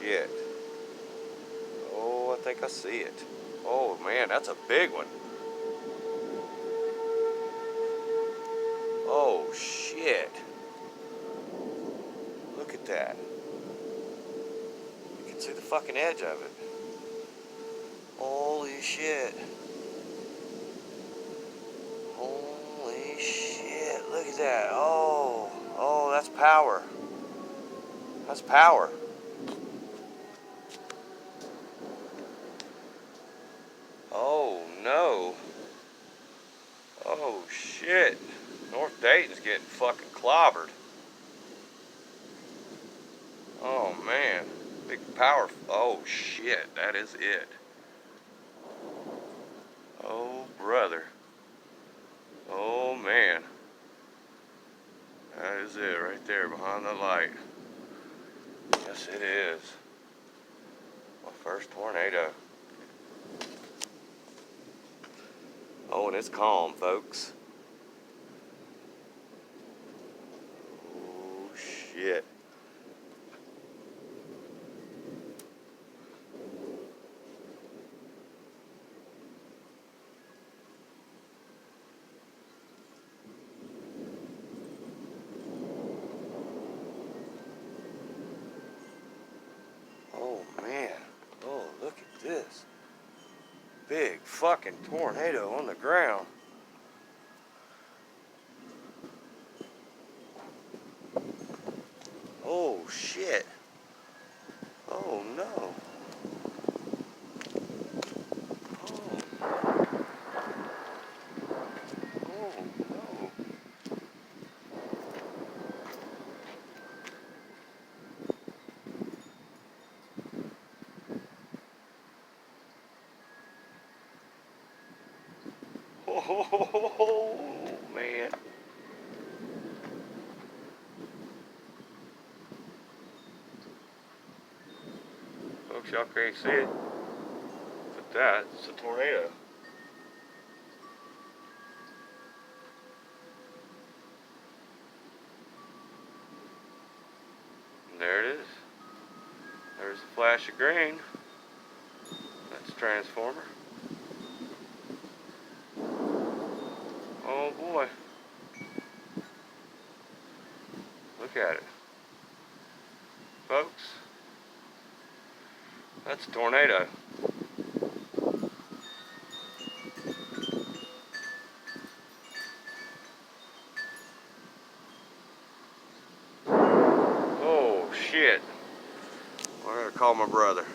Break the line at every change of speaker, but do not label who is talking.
shit. Oh, I think I see it. Oh man, that's a big one. Oh shit. Look at that. You can see the fucking edge of it. Holy shit. Holy shit. Look at that. Oh, that's power. That's power. Oh no. Oh shit. North Dayton's getting fucking clobbered. Oh man. Big power. Oh shit. That is it. Oh brother. Oh man. That is it right there behind the light. Yes it is. My first tornado. Oh, and it's calm, folks. Oh shit. Oh man. Oh, look at this. Big fucking tornado on the ground. Oh shit. Oh no. Oh, oh no. Oh man. Folks, y'all can't see it, but that's a tornado. And there it is. There's a flash of green. That's a transformer. Oh boy. Look at it. Folks, that's a tornado. Oh shit. I gotta call my brother.